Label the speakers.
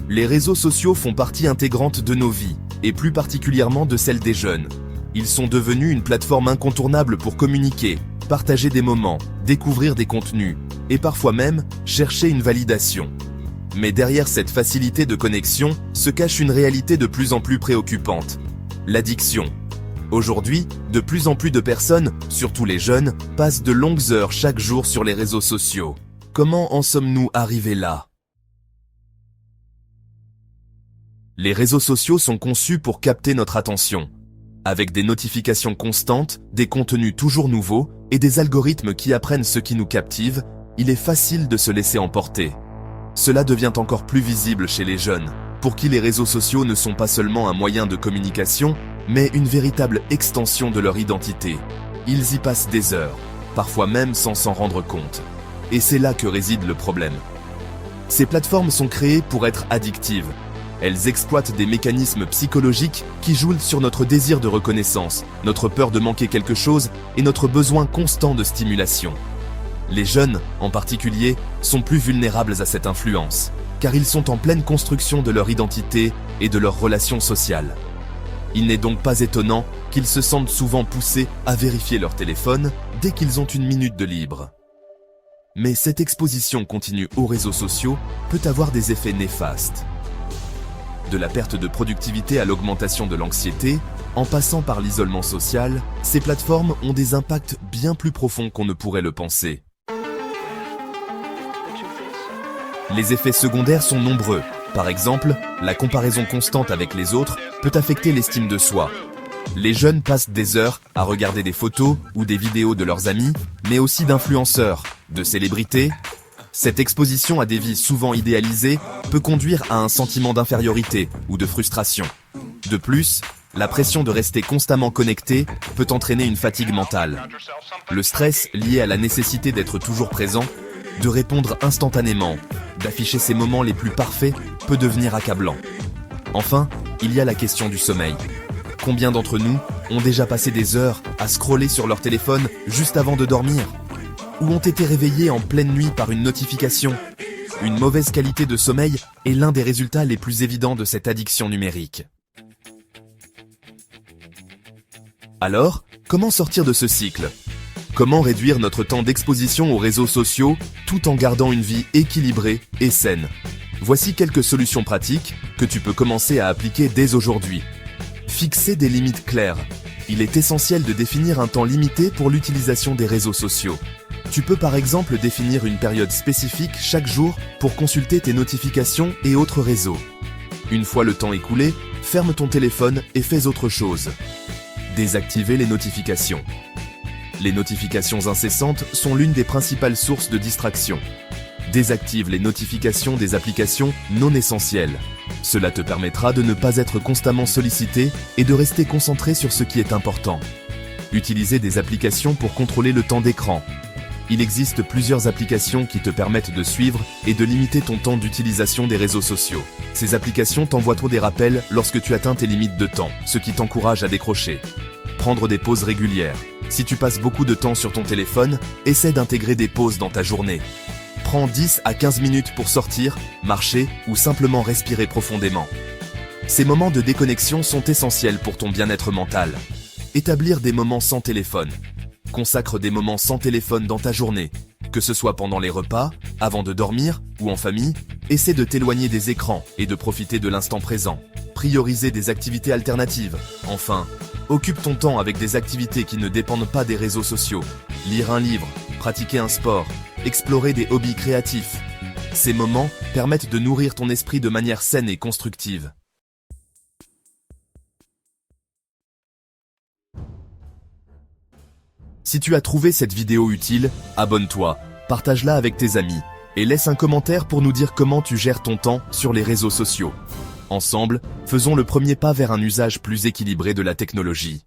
Speaker 1: Les réseaux sociaux font partie intégrante de nos vies, et plus particulièrement de celles des jeunes. Ils sont devenus une plateforme incontournable pour communiquer, partager des moments, découvrir des contenus, et parfois même chercher une validation. Mais derrière cette facilité de connexion se cache une réalité de plus en plus préoccupante. L'addiction. Aujourd'hui, de plus en plus de personnes, surtout les jeunes, passent de longues heures chaque jour sur les réseaux sociaux. Comment en sommes-nous arrivés là ? Les réseaux sociaux sont conçus pour capter notre attention. Avec des notifications constantes, des contenus toujours nouveaux et des algorithmes qui apprennent ce qui nous captive, il est facile de se laisser emporter. Cela devient encore plus visible chez les jeunes, pour qui les réseaux sociaux ne sont pas seulement un moyen de communication, mais une véritable extension de leur identité. Ils y passent des heures, parfois même sans s'en rendre compte. Et c'est là que réside le problème. Ces plateformes sont créées pour être addictives. Elles exploitent des mécanismes psychologiques qui jouent sur notre désir de reconnaissance, notre peur de manquer quelque chose et notre besoin constant de stimulation. Les jeunes, en particulier, sont plus vulnérables à cette influence, car ils sont en pleine construction de leur identité et de leurs relations sociales. Il n'est donc pas étonnant qu'ils se sentent souvent poussés à vérifier leur téléphone dès qu'ils ont une minute de libre. Mais cette exposition continue aux réseaux sociaux peut avoir des effets néfastes. De la perte de productivité à l'augmentation de l'anxiété, en passant par l'isolement social, ces plateformes ont des impacts bien plus profonds qu'on ne pourrait le penser. Les effets secondaires sont nombreux. Par exemple, la comparaison constante avec les autres peut affecter l'estime de soi. Les jeunes passent des heures à regarder des photos ou des vidéos de leurs amis, mais aussi d'influenceurs, de célébrités. Cette exposition à des vies souvent idéalisées peut conduire à un sentiment d'infériorité ou de frustration. De plus, la pression de rester constamment connecté peut entraîner une fatigue mentale. Le stress lié à la nécessité d'être toujours présent, de répondre instantanément, d'afficher ses moments les plus parfaits peut devenir accablant. Enfin, il y a la question du sommeil. Combien d'entre nous ont déjà passé des heures à scroller sur leur téléphone juste avant de dormir ? Ou ont été réveillés en pleine nuit par une notification ? Une mauvaise qualité de sommeil est l'un des résultats les plus évidents de cette addiction numérique. Alors, comment sortir de ce cycle ? Comment réduire notre temps d'exposition aux réseaux sociaux tout en gardant une vie équilibrée et saine ? Voici quelques solutions pratiques que tu peux commencer à appliquer dès aujourd'hui. Fixer des limites claires. Il est essentiel de définir un temps limité pour l'utilisation des réseaux sociaux. Tu peux par exemple définir une période spécifique chaque jour pour consulter tes notifications et autres réseaux. Une fois le temps écoulé, ferme ton téléphone et fais autre chose. Désactiver les notifications. Les notifications incessantes sont l'une des principales sources de distraction. Désactive les notifications des applications non essentielles. Cela te permettra de ne pas être constamment sollicité et de rester concentré sur ce qui est important. Utilisez des applications pour contrôler le temps d'écran. Il existe plusieurs applications qui te permettent de suivre et de limiter ton temps d'utilisation des réseaux sociaux. Ces applications t'envoient des rappels lorsque tu atteins tes limites de temps, ce qui t'encourage à décrocher. Prendre des pauses régulières. Si tu passes beaucoup de temps sur ton téléphone, essaie d'intégrer des pauses dans ta journée. Prends 10 à 15 minutes pour sortir, marcher ou simplement respirer profondément. Ces moments de déconnexion sont essentiels pour ton bien-être mental. Établir des moments sans téléphone. Consacre des moments sans téléphone dans ta journée. Que ce soit pendant les repas, avant de dormir ou en famille, essaie de t'éloigner des écrans et de profiter de l'instant présent. Prioriser des activités alternatives. Enfin, occupe ton temps avec des activités qui ne dépendent pas des réseaux sociaux. Lire un livre, pratiquer un sport, explorer des hobbies créatifs. Ces moments permettent de nourrir ton esprit de manière saine et constructive. Si tu as trouvé cette vidéo utile, abonne-toi, partage-la avec tes amis et laisse un commentaire pour nous dire comment tu gères ton temps sur les réseaux sociaux. Ensemble, faisons le premier pas vers un usage plus équilibré de la technologie.